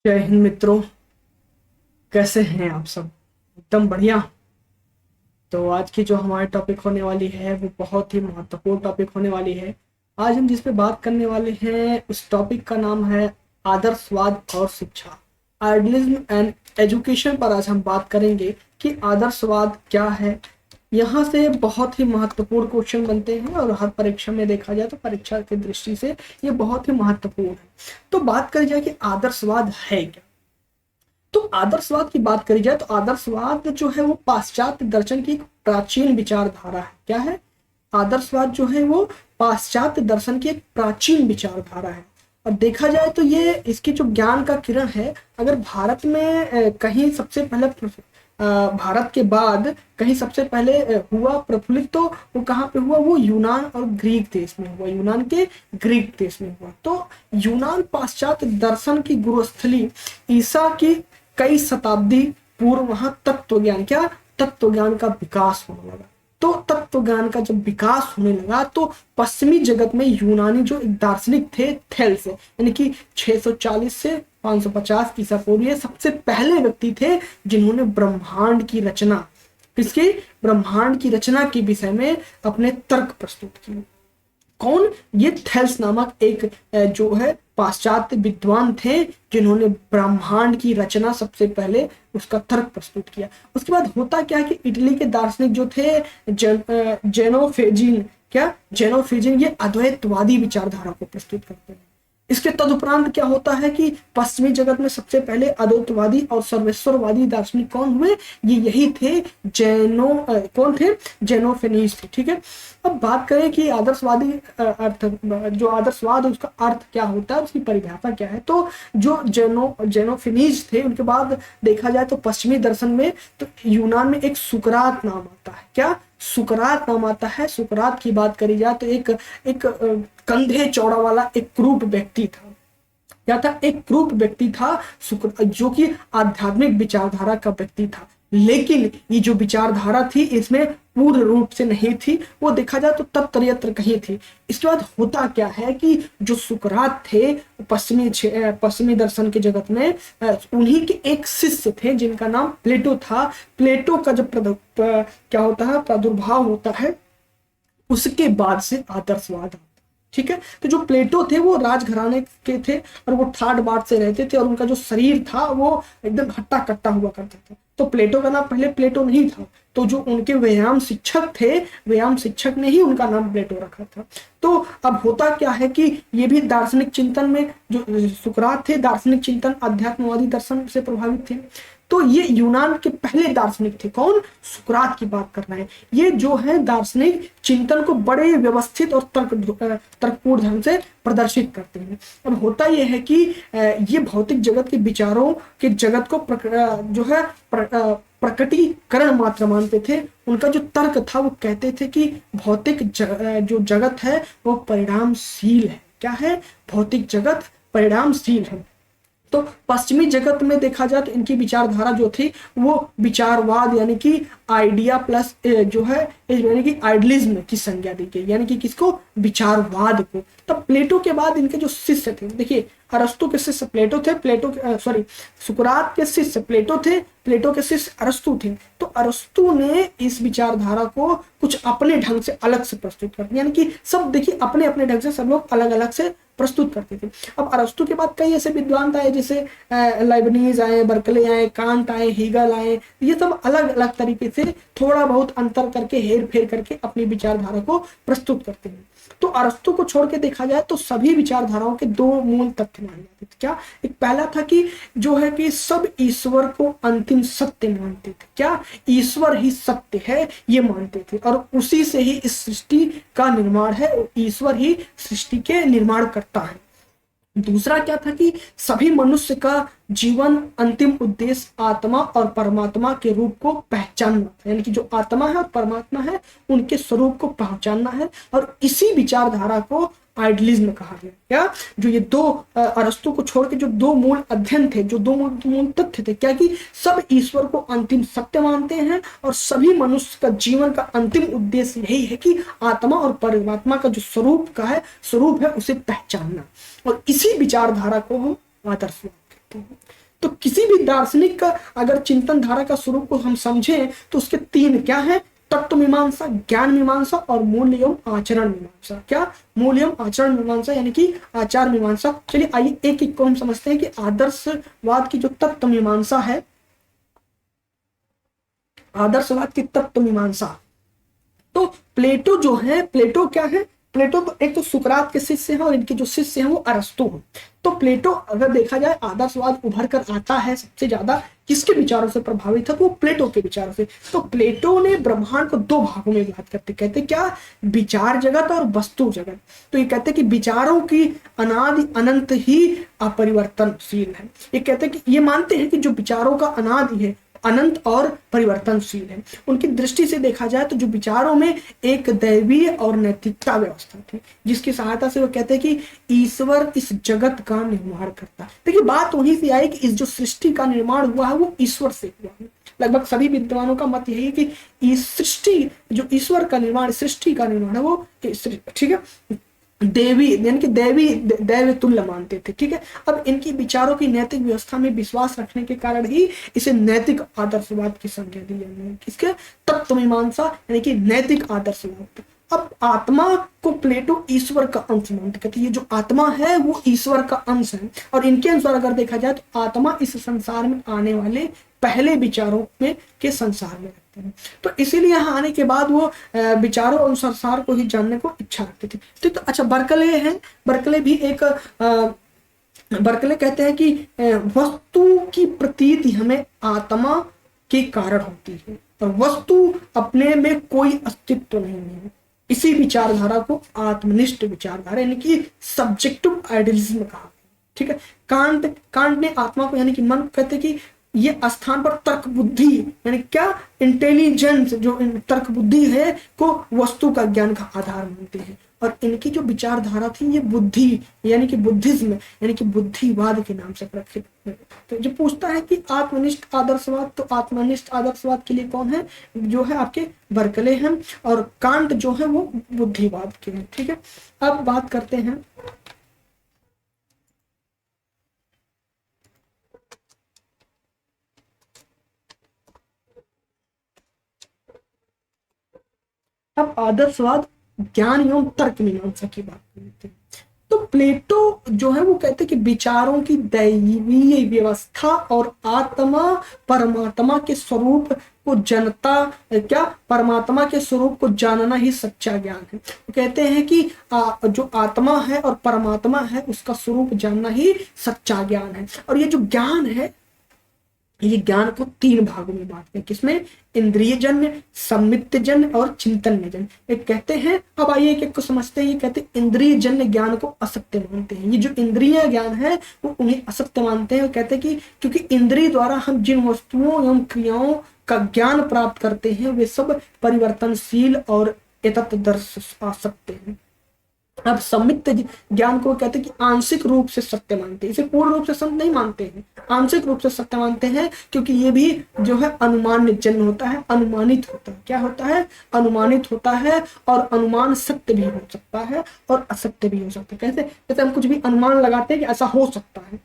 जय हिंद मित्रों। कैसे हैं आप सब? एकदम बढ़िया। तो आज की जो हमारी टॉपिक होने वाली है वो बहुत ही महत्वपूर्ण टॉपिक होने वाली है। आज हम जिस पे बात करने वाले हैं उस टॉपिक का नाम है आदर्शवाद और शिक्षा, आइडियलिज्म एंड एजुकेशन पर आज हम बात करेंगे कि आदर्शवाद क्या है। यहाँ से बहुत ही महत्वपूर्ण क्वेश्चन बनते हैं और हर परीक्षा में देखा जाए तो परीक्षा की दृष्टि से ये बहुत ही महत्वपूर्ण है। तो बात करी जाए कि आदर्शवाद है क्या। तो आदर्शवाद की बात करी जाए तो आदर्शवाद जो है वो पाश्चात्य दर्शन की एक प्राचीन विचारधारा है। क्या है? आदर्शवाद जो है वो पाश्चात्य दर्शन की एक प्राचीन विचारधारा है। और देखा जाए तो ये इसकी जो ज्ञान का किरण है, अगर भारत में कहीं सबसे पहले भारत के बाद कहीं सबसे पहले हुआ प्रफुल्लित तो वो कहाँ पे हुआ? वो यूनान और ग्रीक देश में हुआ, यूनान के ग्रीक देश में हुआ। तो यूनान पाश्चात्य दर्शन की गुरुस्थली, ईसा की कई शताब्दी पूर्व वहां तत्व ज्ञान, क्या तत्व ज्ञान का विकास होने लगा। तो तत्व ज्ञान का जब विकास होने लगा तो पश्चिमी जगत में यूनानी जो एक दार्शनिक थे, थेल्स, यानी कि 640 से 550 ईसा पूर्व, ये सबसे पहले व्यक्ति थे जिन्होंने ब्रह्मांड की रचना, किसकी? ब्रह्मांड की रचना के विषय में अपने तर्क प्रस्तुत किए। कौन? ये थेल्स नामक एक जो है पाश्चात्य विद्वान थे जिन्होंने ब्रह्मांड की रचना सबसे पहले उसका तर्क प्रस्तुत किया। उसके बाद होता क्या है कि इटली के दार्शनिक जो थे जेनोफेजिन, क्या जेनोफेजिन, ये अद्वैतवादी विचारधारा को प्रस्तुत करते हैं। इसके तदुपरांत क्या होता है कि पश्चिमी जगत में सबसे पहले अद्वैतवादी और सर्वेश्वरवादी दार्शनिक कौन हुए? ये यही थे, कौन थे? जेनोफेनीज थे। ठीक है। अब बात करें कि आदर्शवादी अर्थ, जो आदर्शवाद है उसका अर्थ क्या होता है, उसकी परिभाषा क्या है। तो जो जेनोफिनीज थे उनके बाद देखा जाए तो पश्चिमी दर्शन में तो यूनान में एक सुकरात नाम आता है। क्या? सुकरात नाम आता है। सुकरात की बात करी जाए तो एक कंधे चौड़ा वाला एक क्रूप व्यक्ति था। क्या था? एक क्रूप व्यक्ति था जो कि आध्यात्मिक विचारधारा का व्यक्ति था। लेकिन ये जो विचारधारा थी इसमें पूर्ण रूप से नहीं थी, वो देखा जाए तो तत्र यत्र कहीं थी। इसके बाद होता क्या है कि जो सुकरात थे पश्चिमी दर्शन के जगत में, उन्हीं के एक शिष्य थे जिनका नाम प्लेटो था। प्लेटो का जब क्या होता है, प्रादुर्भाव होता है, उसके बाद से आदर्शवाद आता है। ठीक है। तो जो प्लेटो थे वो राजघराने के थे और वो ठाट बाट से रहते थे और उनका जो शरीर था वो एकदम हट्टा कट्टा हुआ करता था। तो प्लेटो का नाम पहले प्लेटो नहीं था, तो जो उनके व्यायाम शिक्षक थे, व्यायाम शिक्षक ने ही उनका नाम प्लेटो रखा था। तो अब होता क्या है कि ये भी दार्शनिक चिंतन में, जो सुकरात थे दार्शनिक चिंतन अध्यात्मवादी दर्शन से प्रभावित थे। तो ये यूनान के पहले दार्शनिक थे। कौन? सुकरात की बात कर रहे हैं। ये जो है दार्शनिक चिंतन को बड़े व्यवस्थित और तर्कपूर्ण ढंग से प्रदर्शित करते हैं। अब होता यह है कि ये भौतिक जगत के विचारों के जगत को जो है प्रकटीकरण मात्र मानते थे। उनका जो तर्क था वो कहते थे कि भौतिक जो जगत है वो परिणामशील है। क्या है? भौतिक जगत परिणामशील है। तो पश्चिमी जगत में देखा जाए तो इनकी विचारधारा जो थी वो विचारवाद, यानी कि आइडिया प्लस जो है यानी कि आइडियलिज्म की संज्ञा दी गई, यानी कि किसको? विचारवाद को। तब प्लेटो के बाद इनके जो शिष्य थे, देखिए अरस्तु के शिष्य प्लेटो थे, सुकरात के शिष्य प्लेटो थे, प्लेटो के शिष्य अरस्तु थे। तो अरस्तु ने इस विचारधारा को कुछ अपने ढंग से अलग से प्रस्तुत कर दिया, यानी कि सब देखिए अपने अपने ढंग से सब लोग अलग अलग से प्रस्तुत करते थे। अब अरस्तु के बाद कई ऐसे विद्वान आए, जैसे लाइबनीज आए, बर्कले आए, कांट आए, हीगल आए। ये सब अलग अलग तरीके से थोड़ा बहुत अंतर करके, हेर फेर करके अपनी विचारधारा को प्रस्तुत करते हैं। तो अरस्तु को छोड़ के देखा जाए तो सभी विचारधाराओं के दो मूल तथ्य माने जाते थे। क्या? एक पहला था कि जो है कि सब ईश्वर को अंतिम सत्य मानते थे। क्या? ईश्वर ही सत्य है ये मानते थे और उसी से ही इस सृष्टि का निर्माण है, ईश्वर ही सृष्टि के निर्माण करता है। दूसरा क्या था कि सभी मनुष्य का जीवन अंतिम उद्देश्य आत्मा और परमात्मा के रूप को पहचानना था, यानी कि जो आत्मा है और परमात्मा है उनके स्वरूप को पहचानना है। और इसी विचारधारा को आइडियलिज्म कहा गया। क्या? जो ये दो अरस्तु को छोड़ के जो दो मूल अध्ययन थे, जो दो मूल तथ्य थे, क्या कि सब ईश्वर को अंतिम सत्य मानते हैं और सभी मनुष्य का जीवन का अंतिम उद्देश्य यही है कि आत्मा और परमात्मा का जो स्वरूप है उसे पहचानना। और इसी विचारधारा को हम आदर्शवाद, सकते हैं। तो किसी भी दार्शनिक का अगर चिंतन धारा का स्वरूप को हम समझें तो उसके तीन क्या है, तत्व मीमांसा, ज्ञान मीमांसा और मूल्य एवं आचरण मीमांसा। क्या, मूल्य एवं आचरण मीमांसा यानी कि आचार मीमांसा। चलिए आइए एक एक को हम समझते हैं कि आदर्शवाद की जो तत्व मीमांसा है, आदर्शवाद की तत्व मीमांसा, तो प्लेटो जो है, प्लेटो क्या है, प्लेटो तो एक तो सुकरात के शिष्य हैं और इनके जो शिष्य हैं वो अरस्तु हैं। तो प्लेटो अगर देखा जाए आदर्शवाद उभर कर आता है सबसे ज्यादा किसके विचारों से प्रभावित है, तो वो प्लेटो के विचारों से। तो प्लेटो ने ब्रह्मांड को दो भागों में बात करते, कहते क्या, विचार जगत और वस्तु जगत। तो ये कहते कि विचारों की अनादि अनंत ही अपरिवर्तनशील है। ये कहते कि ये मानते हैं कि जो विचारों का अनादि है, अनंत और परिवर्तनशील है। उनकी दृष्टि से देखा जाए तो जो विचारों में एक दैवीय और नैतिकता व्यवस्था थी, जिसकी सहायता से वो कहते हैं कि ईश्वर इस जगत का निर्माण करता है। देखिए बात वहीं से आई कि इस जो सृष्टि का निर्माण हुआ है वो ईश्वर से हुआ है। लगभग सभी विद्वानों का मत यही है कि इस सृष्टि, जो ईश्वर का निर्माण, सृष्टि का निर्माण है वो, ठीक है, देवी यानी कि दैव तुल्य मानते थे। ठीक है, अब इनकी विचारों की नैतिक व्यवस्था में विश्वास रखने के कारण ही इसे नैतिक आदर्शवाद की संज्ञा दी जाती है। किसके, तत्व मीमांसा यानी कि नैतिक आदर्शवाद। अब आत्मा को प्लेटो ईश्वर का अंश मानते, कहते ये जो आत्मा है वो ईश्वर का अंश है। और इनके अनुसार अगर देखा जाए तो आत्मा इस संसार में आने वाले पहले विचारों में के संसार में रखते हैं। तो इसीलिए यहाँ आने के बाद वो विचारों और संसार को ही जानने को इच्छा रखते थे। तो अच्छा, बर्कले है, बर्कले भी एक बर्कले कहते हैं कि वस्तु की प्रतीति हमें आत्मा के कारण होती है और वस्तु अपने में कोई अस्तित्व नहीं है। इसी विचारधारा को आत्मनिष्ठ विचारधारा यानी कि सब्जेक्टिव आइडियलिज्म कहा। ठीक है, कांट ने आत्मा को यानी कि मन कहते कि ये स्थान पर तर्क बुद्धि यानी क्या, इंटेलिजेंस, जो तर्क बुद्धि है को वस्तु का ज्ञान का आधार मानते हैं। और इनकी जो विचारधारा थी ये बुद्धि यानी कि बुद्धिज्म यानी कि बुद्धिवाद के नाम से प्रसिद्ध है। तो जो पूछता है कि आत्मनिष्ठ आदर्शवाद, तो आत्मनिष्ठ आदर्शवाद के लिए कौन है, जो है आपके बर्कले हैं, और कांट जो है वो बुद्धिवाद के हैं। ठीक है, अब बात करते हैं अब आदर्शवाद ज्ञान एवं तर्क मीमांसा की बात करते हैं। तो प्लेटो जो है वो कहते हैं कि विचारों की दैवीय व्यवस्था और आत्मा परमात्मा के स्वरूप को जनता, क्या, परमात्मा के स्वरूप को जानना ही सच्चा ज्ञान है। वो कहते हैं कि जो आत्मा है और परमात्मा है उसका स्वरूप जानना ही सच्चा ज्ञान है। और ये जो ज्ञान है ये ज्ञान को तीन भागों में बांटते हैं, किसमें, इंद्रिय जन्य, सम्मित जन्य और चिंतन जन्य। एक कहते हैं, अब आइए एक एक को समझते हैं। ये कहते हैं इंद्रिय जन्य ज्ञान को असत्य मानते हैं। ये जो इंद्रिय ज्ञान है वो उन्हें असत्य मानते हैं। वो कहते हैं कि क्योंकि इंद्रिय द्वारा हम जिन वस्तुओं एवं क्रियाओं का ज्ञान प्राप्त करते हैं वे सब परिवर्तनशील और एतदर्श असत्य हैं। अब सम्मित ज्ञान को कहते हैं कि आंशिक रूप से सत्य मानते हैं, इसे पूर्ण रूप से सत्य नहीं मानते हैं, आंशिक रूप से सत्य मानते हैं, क्योंकि ये भी जो है अनुमान जन्य होता है, अनुमानित होता है। क्या होता है, अनुमानित होता है। और अनुमान सत्य भी हो सकता है और असत्य भी हो सकता है। कैसे, जैसे हम कुछ भी अनुमान लगाते हैं कि ऐसा हो सकता है,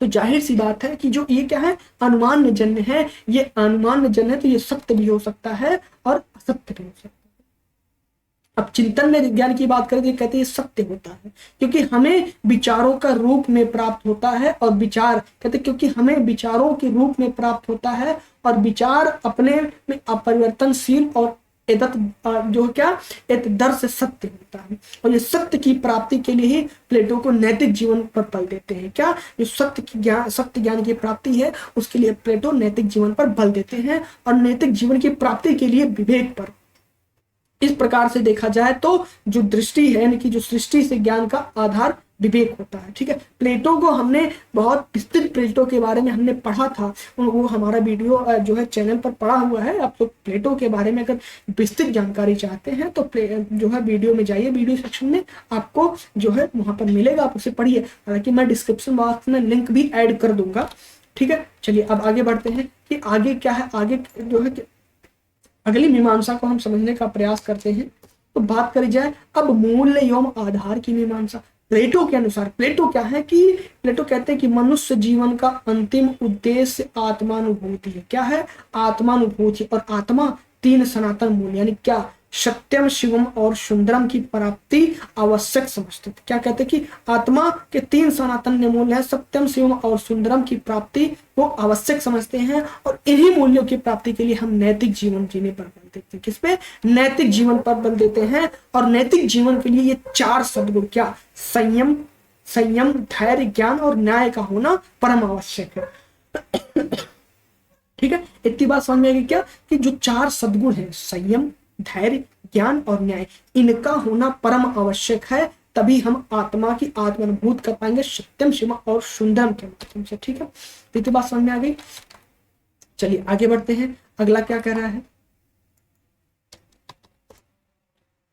तो जाहिर सी बात है कि जो ये क्या है, अनुमान जन्य है, ये अनुमान जन्य है, तो ये सत्य भी हो सकता है और असत्य भी हो सकता है। अब चिंतन में ज्ञान की बात करें तो कहते हैं सत्य होता है क्योंकि हमें विचारों का रूप में प्राप्त होता है। और विचार कहते हैं क्योंकि हमें विचारों के रूप में प्राप्त होता है और विचार अपने में अपरिवर्तनशील और जो क्या, एतदर्श सत्य होता है। और ये सत्य की प्राप्ति के लिए ही प्लेटो को नैतिक जीवन पर बल देते हैं। क्या, जो सत्य ज्ञान की प्राप्ति है उसके लिए प्लेटो नैतिक जीवन पर बल देते हैं और नैतिक जीवन की प्राप्ति के लिए विवेक पर। इस प्रकार से देखा जाए तो जो दृष्टि है यानी कि जो सृष्टि से ज्ञान का आधार विवेक होता है। ठीक है, प्लेटो को हमने बहुत विस्तृत प्लेटो के बारे में हमने पढ़ा था, वो हमारा वीडियो जो है चैनल पर पड़ा हुआ है। आप लोग प्लेटो के बारे में अगर विस्तृत जानकारी चाहते हैं तो जो है वीडियो में जाइए, वीडियो सेक्शन में आपको जो है वहां पर मिलेगा, आप उसे पढ़िए। हालांकि मैं डिस्क्रिप्शन बॉक्स में लिंक भी ऐड कर दूंगा। ठीक है, चलिए अब आगे बढ़ते हैं कि आगे क्या है। आगे जो है अगली मीमांसा को हम समझने का प्रयास करते हैं। तो बात करी जाए अब मूल्य एवं आधार की मीमांसा। प्लेटो के अनुसार, प्लेटो क्या है कि प्लेटो कहते हैं कि मनुष्य जीवन का अंतिम उद्देश्य आत्मानुभूति है। क्या है? आत्मानुभूति। और आत्मा तीन सनातन मूल्य यानी क्या? सत्यम, शिवम और सुंदरम की प्राप्ति आवश्यक समझते थे। क्या कहते हैं कि आत्मा के तीन सनातन मूल्य हैं, सत्यम, शिवम और सुंदरम की प्राप्ति वो आवश्यक समझते हैं, और इन्हीं मूल्यों की प्राप्ति के लिए हम नैतिक जीवन जीने पर बल देते हैं। किस पे? नैतिक जीवन पर बल देते हैं। और नैतिक जीवन के लिए ये चार सद्गुण, क्या? संयम, धैर्य, ज्ञान और न्याय का होना परम आवश्यक है। ठीक है, इतनी बात समझ में आएगी क्या कि जो चार सद्गुण है, संयम, धैर्य, ज्ञान और न्याय, इनका होना परम आवश्यक है, तभी हम आत्मा की आत्मानुभूत कर पाएंगे सत्यम, शिवम और सुंदरम के माध्यम से। ठीक है, तो इतनी बात समझ में आ गई। चलिए आगे बढ़ते हैं, अगला क्या कह रहा है।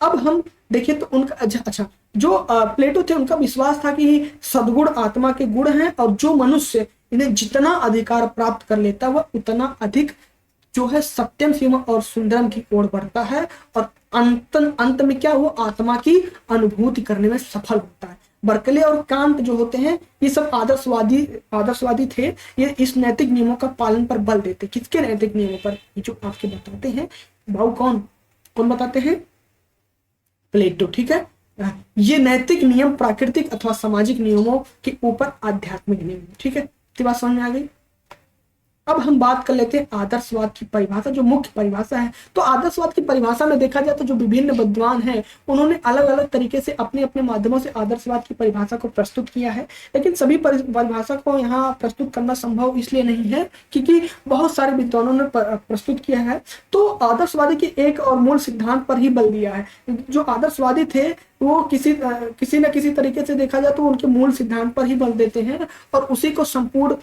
अब हम देखिए तो उनका अच्छा जो प्लेटो थे उनका विश्वास था कि सद्गुण आत्मा के गुण हैं, और जो मनुष्य इन्हें जितना अधिकार प्राप्त कर लेता है वह उतना अधिक जो है सत्यम, शिवम और सुंदरम की ओर बढ़ता है, और अंत में क्या, वो आत्मा की अनुभूति करने में सफल होता है। बर्कले और कांट जो होते हैं ये सब आदर्शवादी थे। ये इस नैतिक नियमों का पालन पर बल देते। किसके नैतिक नियमों पर? ये जो आपके बताते हैं भाव, कौन बताते हैं? प्लेटो। ठीक है, ये नैतिक नियम प्राकृतिक अथवा सामाजिक नियमों के ऊपर आध्यात्मिक नियम। ठीक है, इतनी बात समझ में आ गई। अब हम बात कर लेते हैं आदर्शवाद की परिभाषा, जो मुख्य परिभाषा है। तो आदर्शवाद की परिभाषा में देखा जाए तो जो विभिन्न विद्वान हैं उन्होंने अलग अलग तरीके से अपने अपने माध्यमों से आदर्शवाद की परिभाषा को प्रस्तुत किया है, लेकिन सभी परिभाषा को यहाँ प्रस्तुत करना संभव इसलिए नहीं है क्योंकि बहुत सारे विद्वानों ने प्रस्तुत किया है। तो आदर्शवादी के एक और मूल सिद्धांत पर ही बल दिया है। जो आदर्शवादी थे वो किसी न किसी तरीके से देखा जाए तो उनके मूल सिद्धांत पर ही बल देते हैं और उसी को संपूर्ण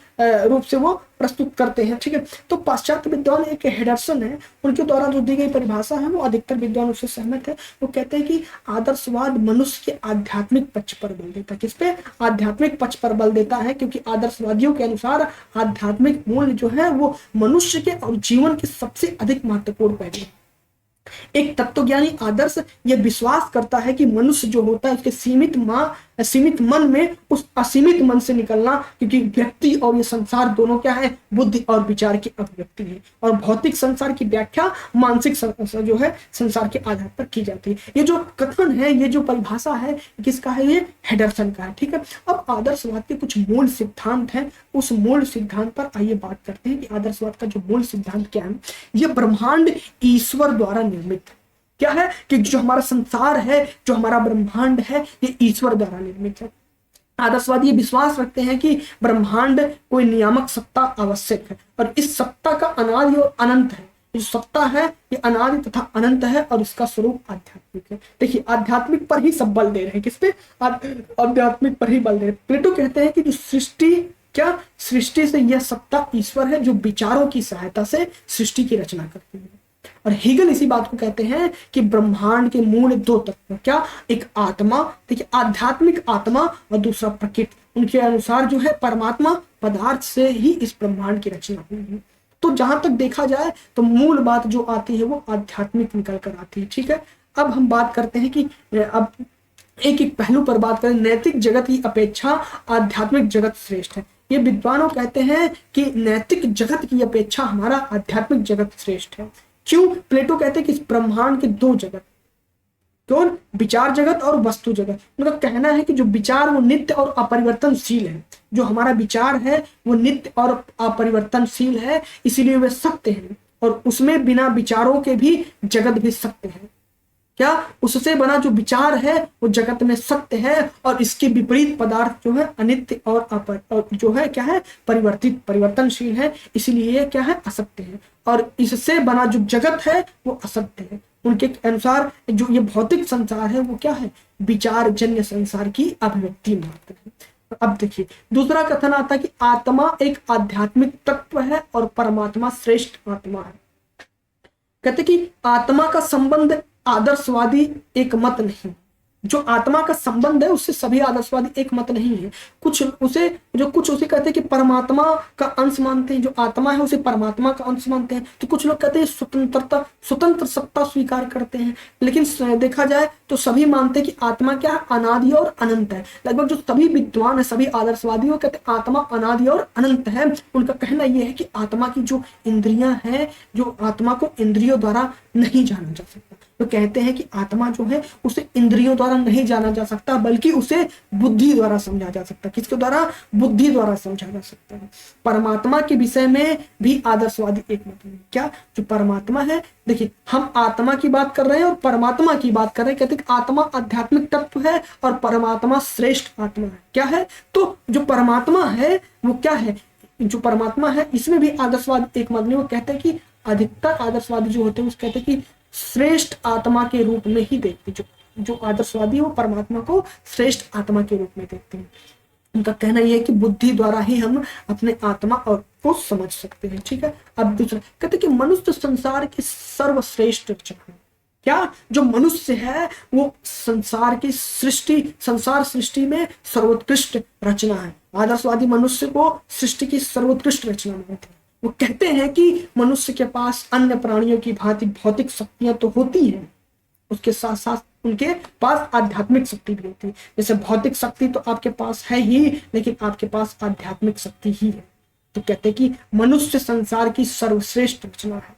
रूप से वो प्रस्तुत करते हैं। ठीक है, तो पाश्चात्य विद्वान एक हेडरसन है, उनके द्वारा जो दी गई परिभाषा है वो अधिकतर विद्वान उससे सहमत है। वो कहते हैं कि आदर्शवाद मनुष्य के आध्यात्मिक पक्ष पर बल देता है। किस पे? आध्यात्मिक पक्ष पर बल देता है, क्योंकि आदर्शवादियों के अनुसार आध्यात्मिक मूल्य जो है वो मनुष्य के और जीवन के सबसे अधिक महत्वपूर्ण पहलू है। एक तत्वज्ञानी आदर्श यह विश्वास करता है कि मनुष्य जो होता है उसके सीमित मन में उस असीमित मन से निकलना, क्योंकि व्यक्ति और ये संसार दोनों क्या है? बुद्धि और विचार की अभिव्यक्ति है, और भौतिक संसार की व्याख्या मानसिक जो है संसार के आधार पर की जाती है। ये जो कथन है, ये जो परिभाषा है, किसका है? ये हेडरसन का है। ठीक है, अब आदर्शवाद के कुछ मूल सिद्धांत हैं, उस मूल सिद्धांत पर आइए बात करते हैं कि आदर्शवाद का जो मूल सिद्धांत क्या है। ये ब्रह्मांड ईश्वर द्वारा निर्मित है। क्या है कि जो हमारा संसार है, जो हमारा ब्रह्मांड है, ये ईश्वर द्वारा निर्मित है। आदर्शवादी ये विश्वास रखते हैं कि ब्रह्मांड कोई नियामक सत्ता आवश्यक है, और इस सत्ता का अनादि और अनंत है। जो सत्ता है ये अनादि तथा अनंत है, और इसका स्वरूप आध्यात्मिक है। देखिए, आध्यात्मिक पर ही सब बल दे रहे हैं। किस पे? आध्यात्मिक पर ही बल दे रहे हैं। प्लेटो कहते हैं कि जो सृष्टि से यह सत्ता ईश्वर है, जो विचारों की सहायता से सृष्टि की रचना करती है। और हेगल इसी बात को कहते हैं कि ब्रह्मांड के मूल दो तत्व, क्या? एक आत्मा, देखिए आध्यात्मिक आत्मा, और दूसरा प्रकृति। उनके अनुसार जो है परमात्मा पदार्थ से ही इस ब्रह्मांड की रचना हुई है। तो जहां तक देखा जाए तो मूल बात जो आती है वो आध्यात्मिक निकल कर आती है। ठीक है, अब हम बात करते हैं कि अब एक एक पहलू पर बात करें। नैतिक जगत की अपेक्षा आध्यात्मिक जगत श्रेष्ठ है। ये विद्वानों कहते हैं कि नैतिक जगत की अपेक्षा हमारा आध्यात्मिक जगत श्रेष्ठ है। क्यों? प्लेटो कहते हैं कि इस ब्रह्मांड के दो जगत, कौन? विचार जगत और वस्तु जगत। उनका कहना है कि जो विचार वो नित्य और अपरिवर्तनशील है, जो हमारा विचार है वो नित्य और अपरिवर्तनशील है, इसीलिए वे सत्य हैं, और उसमें बिना विचारों के भी जगत भी सत्य है। क्या? उससे बना जो विचार है वो जगत में सत्य है, और इसके विपरीत पदार्थ जो है अनित्य और जो है क्या है? परिवर्तनशील है, इसलिए ये क्या है? असत्य है, और इससे बना जो जगत है वो असत्य है। उनके अनुसार जो ये भौतिक संसार है वो क्या है? विचार जन्य संसार की अभिव्यक्ति मात्र है। अब देखिए, दूसरा कथन आता है कि आत्मा एक आध्यात्मिक तत्व है और परमात्मा श्रेष्ठ आत्मा है। कहते कि आत्मा का संबंध आदर्शवादी एक मत नहीं, जो आत्मा का संबंध है उससे सभी आदर्शवादी एक मत नहीं है। कुछ उसे कहते हैं कि परमात्मा का अंश मानते हैं, जो आत्मा है उसे परमात्मा का अंश मानते हैं। तो कुछ लोग कहते हैं स्वतंत्र सत्ता स्वीकार करते हैं। लेकिन देखा जाए तो सभी मानते हैं कि आत्मा क्या है, अनादि और अनंत है। लगभग जो सभी विद्वान है, सभी आदर्शवादियों कहते हैं आत्मा अनादि और अनंत है। उनका कहना यह है कि आत्मा की जो इंद्रियां हैं, जो आत्मा को इंद्रियों द्वारा नहीं जाना जा सकता। तो कहते हैं कि आत्मा जो है उसे इंद्रियों द्वारा नहीं जाना जा सकता, बल्कि उसे बुद्धि द्वारा समझा जा सकता है। किसके द्वारा? बुद्धि द्वारा समझा जा सकता है। परमात्मा के विषय में भी आदर्शवादी एक मत नहीं। क्या? जो परमात्मा है, देखिए हम आत्मा की बात कर रहे हैं और परमात्मा की बात कर रहे हैं। कहते हैं आत्मा आध्यात्मिक तत्व है और परमात्मा श्रेष्ठ आत्मा है। क्या है? तो जो परमात्मा है वो क्या है? जो परमात्मा है इसमें भी आदर्शवाद एक मत नहीं। वो कहते हैं कि अधिकतर आदर्शवादी जो होते हैं वो कहते हैं कि श्रेष्ठ आत्मा के रूप में ही देखते। जो आदर्शवादी वो परमात्मा को श्रेष्ठ आत्मा के रूप में देखते हैं। उनका कहना यह है कि बुद्धि द्वारा ही हम अपने आत्मा और को समझ सकते हैं। ठीक है। अब दूसरा कहते हैं कि मनुष्य संसार की सर्वश्रेष्ठ रचना है। क्या? जो मनुष्य है वो संसार सृष्टि में सर्वोत्कृष्ट रचना है। आदर्शवादी मनुष्य को सृष्टि की सर्वोत्कृष्ट रचना मानते हैं। वो कहते हैं कि मनुष्य के पास अन्य प्राणियों की भांति भौतिक शक्तियां तो होती हैं, उसके साथ साथ उनके पास आध्यात्मिक शक्ति भी होती है। जैसे भौतिक शक्ति तो आपके पास है ही, लेकिन आपके पास आध्यात्मिक शक्ति ही है। तो कहते हैं कि मनुष्य संसार की सर्वश्रेष्ठ रचना है।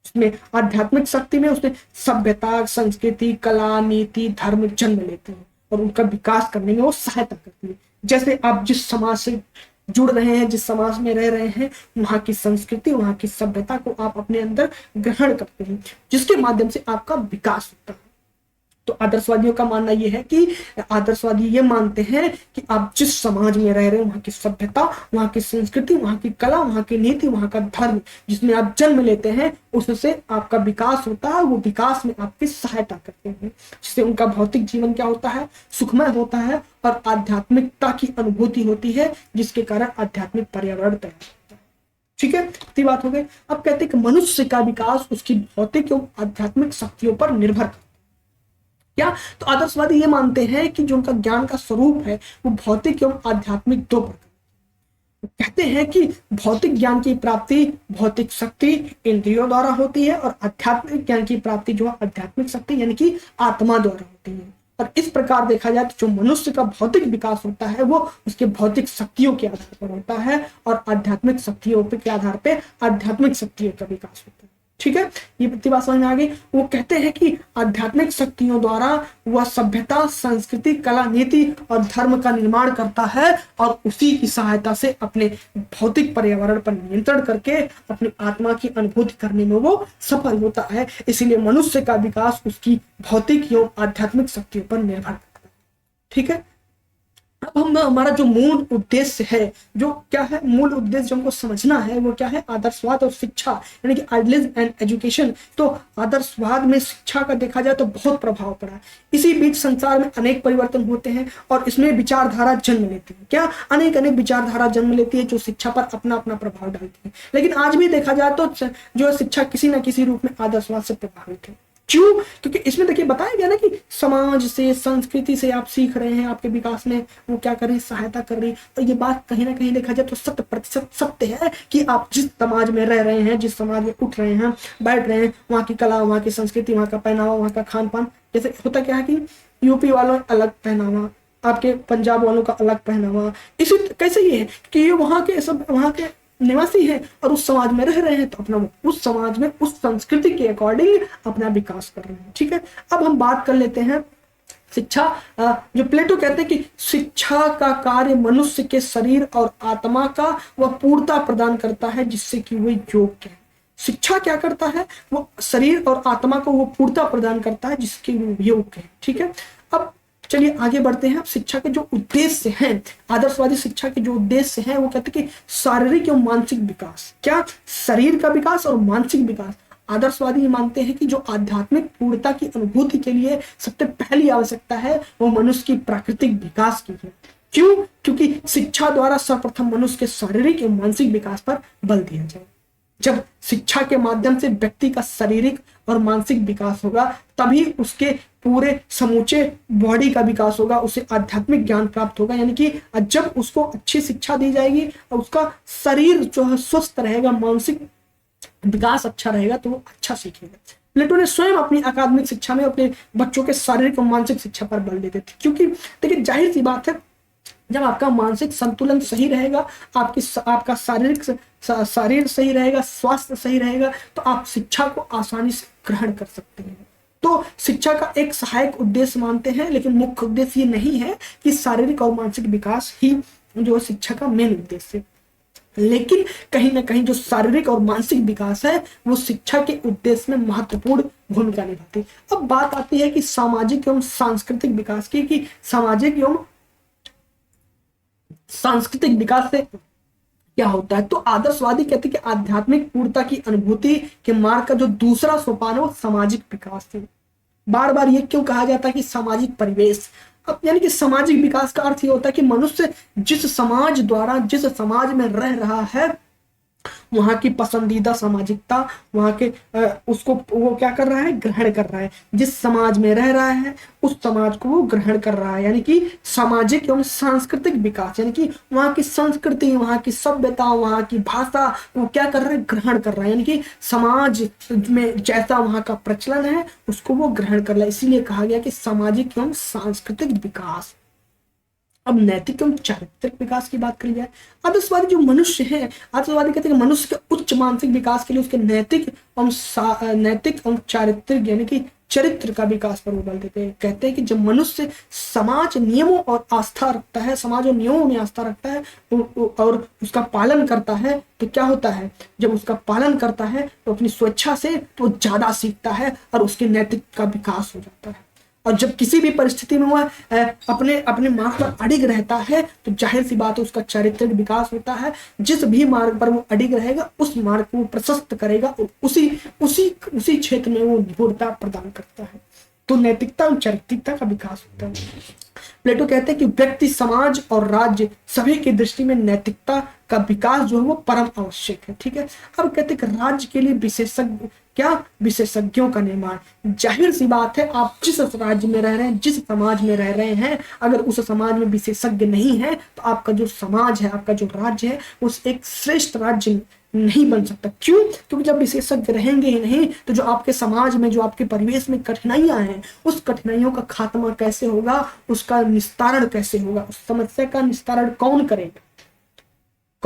उसमें आध्यात्मिक शक्ति में उसमें सभ्यता, संस्कृति, कला, नीति, धर्म जन्म लेते हैं और उनका विकास करने में वो सहायता करती है। जैसे आप जिस समाज से जुड़ रहे हैं, जिस समाज में रह रहे हैं, वहां की संस्कृति, वहां की सभ्यता को आप अपने अंदर ग्रहण करते हैं, जिसके माध्यम से आपका विकास होता है। तो आदर्शवादियों का मानना यह है कि आदर्शवादी ये मानते हैं कि आप जिस समाज में रह रहे हैं, वहां की सभ्यता, वहां की संस्कृति, वहां की कला, वहां की नीति, वहां का धर्म जिसमें आप जन्म लेते हैं, उससे आपका विकास होता है। वो विकास में आपकी सहायता करते हैं, जिससे उनका भौतिक जीवन क्या होता है? सुखमय होता है और आध्यात्मिकता की अनुभूति होती है, जिसके कारण आध्यात्मिक पर्यावरण तैयार होता है। ठीक है, इतनी बात हो गई। अब कहते हैं कि मनुष्य का विकास उसकी भौतिक एवं आध्यात्मिक शक्तियों पर निर्भर करता है। क्या? तो आदर्शवादी ये मानते हैं कि जो उनका ज्ञान का स्वरूप है वो भौतिक एवं आध्यात्मिक दो प्रकार। कहते हैं कि भौतिक ज्ञान की प्राप्ति भौतिक शक्ति इंद्रियों द्वारा होती है और आध्यात्मिक ज्ञान की प्राप्ति जो है आध्यात्मिक शक्ति यानी कि आत्मा द्वारा होती है। और इस प्रकार देखा जाए तो जो मनुष्य का भौतिक विकास होता है वो उसके भौतिक शक्तियों के आधार पर होता है और आध्यात्मिक शक्तियों के आधार पर आध्यात्मिक शक्तियों का विकास होता है। ठीक है, ये बात समझ में आ गई। वो कहते हैं कि आध्यात्मिक शक्तियों द्वारा वह सभ्यता, संस्कृति, कला, नीति और धर्म का निर्माण करता है और उसी की सहायता से अपने भौतिक पर्यावरण पर नियंत्रण करके अपनी आत्मा की अनुभूति करने में वो सफल होता है। इसीलिए मनुष्य का विकास उसकी भौतिक एवं आध्यात्मिक शक्तियों पर निर्भर करता है। ठीक है। अब हम हमारा जो मूल उद्देश्य है, जो क्या है मूल उद्देश्य जो हमको समझना है वो क्या है? आदर्शवाद और शिक्षा यानी कि आइडियलिज्म एंड एजुकेशन। तो आदर्शवाद में शिक्षा का देखा जाए तो बहुत प्रभाव पड़ा है। इसी बीच संसार में अनेक परिवर्तन होते हैं और इसमें विचारधारा जन्म लेती है। क्या? अनेक विचारधारा जन्म लेती है जो शिक्षा पर अपना अपना प्रभाव डालती है। लेकिन आज भी देखा जाए तो जो शिक्षा किसी न किसी रूप में आदर्शवाद से प्रभावित है। क्यों? क्योंकि इसमें देखिए बताया गया ना कि समाज से, संस्कृति से आप सीख रहे हैं, आपके विकास में वो क्या कर रही है? सहायता कर रही है। और ये बात कहीं ना कहीं देखा जाए तो 100% सत्य है कि आप जिस समाज में रह रहे हैं, जिस समाज में उठ रहे हैं, बैठ रहे हैं, वहाँ की कला, वहाँ की संस्कृति, वहाँ का पहनावा, वहाँ का खान पान, जैसे होता क्या है कि यूपी वालों अलग पहनावा, आपके पंजाब वालों का अलग पहनावा। इसी कैसे ये है कि ये वहाँ के निवासी है और उस समाज में रह रहे हैं, तो अपना उस समाज में उस संस्कृति के अकॉर्डिंग अपना विकास कर रहे हैं। ठीक है। अब हम बात कर लेते हैं शिक्षा। जो प्लेटो कहते हैं कि शिक्षा का कार्य मनुष्य के शरीर और आत्मा का वह पूर्णता प्रदान करता है जिससे कि वह योग्य है। शिक्षा क्या करता है? वो शरीर और आत्मा को वो पूर्णता प्रदान करता है जिसके वो योग्य है। ठीक है। अब चलिए आगे बढ़ते हैं। शिक्षा के जो उद्देश्य हैं, आदर्शवादी शिक्षा के जो उद्देश्य हैं वो कहते हैं कि शारीरिक एवं मानसिक विकास। क्या? शरीर का विकास और मानसिक विकास। आदर्शवादी मानते हैं कि जो आध्यात्मिक पूर्णता की अनुभूति के लिए सबसे पहली आवश्यकता है वो मनुष्य की प्राकृतिक विकास की है। क्यों? क्योंकि शिक्षा द्वारा सर्वप्रथम मनुष्य के शारीरिक एवं मानसिक विकास पर बल दिया जाए। जब शिक्षा के माध्यम से व्यक्ति का शारीरिक और मानसिक विकास होगा, तभी उसके पूरे समूचे बॉडी का विकास होगा, उसे आध्यात्मिक ज्ञान प्राप्त होगा। यानी कि जब उसको अच्छी शिक्षा दी जाएगी और उसका शरीर जो है स्वस्थ रहेगा, मानसिक विकास अच्छा रहेगा, तो वो अच्छा सीखेगा। प्लेटो ने स्वयं अपनी अकादमिक शिक्षा में अपने बच्चों के शारीरिक और मानसिक शिक्षा पर बल देते थे, क्योंकि देखिए जाहिर सी बात है, जब आपका मानसिक संतुलन सही रहेगा, आपका शरीर सही रहेगा, स्वास्थ्य सही रहेगा, तो आप शिक्षा को आसानी से ग्रहण कर सकते हैं। तो शिक्षा का एक सहायक उद्देश्य मानते हैं, लेकिन मुख्य उद्देश्य ये नहीं है कि शारीरिक और मानसिक विकास ही जो शिक्षा का मेन उद्देश्य है। लेकिन कहीं ना कहीं जो शारीरिक और मानसिक विकास है वो शिक्षा के उद्देश्य में महत्वपूर्ण भूमिका निभाती है। अब बात आती है कि सामाजिक एवं सांस्कृतिक विकास की, कि सामाजिक एवं सांस्कृतिक विकास से क्या होता है। तो आदर्शवादी कहते हैं कि आध्यात्मिक पूर्णता की अनुभूति के मार्ग का जो दूसरा सोपान है वो सामाजिक विकास है। बार बार ये क्यों कहा जाता है कि सामाजिक परिवेश, अब यानी कि सामाजिक विकास का अर्थ ये होता है कि मनुष्य जिस समाज द्वारा, जिस समाज में रह रहा है, वहां की पसंदीदा सामाजिकता, वहां के उसको वो क्या कर रहा है, ग्रहण कर रहा है। जिस समाज में रह रहा है उस समाज को वो ग्रहण कर रहा है। यानी कि सामाजिक एवं सांस्कृतिक विकास, यानी कि वहां की संस्कृति, वहां की सभ्यता, वहां की भाषा वो क्या कर रहा है, ग्रहण कर रहा है। यानी कि समाज में जैसा वहां का प्रचलन है उसको वो ग्रहण कर रहा है। इसीलिए कहा गया कि सामाजिक एवं सांस्कृतिक विकास। अब नैतिक एवं चारित्रिक विकास की बात करी जाए, आदर्शवादी जो मनुष्य है, आदर्शवादी कहते हैं कि मनुष्य के उच्च मानसिक विकास के लिए उसके नैतिक एवं चारित्रिक यानी कि चरित्र का विकास पर वो बल देते हैं। कहते हैं कि जब मनुष्य समाज नियमों और आस्था रखता है, समाज और नियमों में आस्था रखता है और उसका पालन करता है, तो क्या होता है, जब उसका पालन करता है तो अपनी स्वेच्छा से तो ज्यादा सीखता है और उसके नैतिक का विकास हो जाता है। और जब किसी भी परिस्थिति में वह अपने मार्ग पर अडिग रहता है तो जाहिर सी बात है उसका चारित्रिक विकास होता है। जिस भी मार्ग पर वो अडिग रहेगा उस मार्ग को प्रशस्त करेगा और उसी क्षेत्र में वो निपुणता प्रदान करता है। तो नैतिकता और चारित्रिकता का विकास होता है। प्लेटो कहते हैं कि व्यक्ति, समाज और राज्य सभी की दृष्टि में नैतिकता का विकास जो है वो परम आवश्यक है। ठीक है। अब कहते हैं कि राज्य के लिए विशेषज्ञों का निर्माण। जाहिर सी बात है, आप जिस राज्य में रह रहे हैं, जिस समाज में रह रहे हैं, अगर उस समाज में विशेषज्ञ नहीं है तो आपका जो समाज है, आपका जो राज्य है, उस एक श्रेष्ठ राज्य नहीं बन सकता। क्यों? क्योंकि जब विशेषज्ञ रहेंगे ही नहीं तो जो आपके समाज में, जो आपके परिवेश में कठिनाइयां हैं, उस कठिनाइयों का खात्मा कैसे होगा, उसका निस्तारण कैसे होगा, उस समस्या का निस्तारण कौन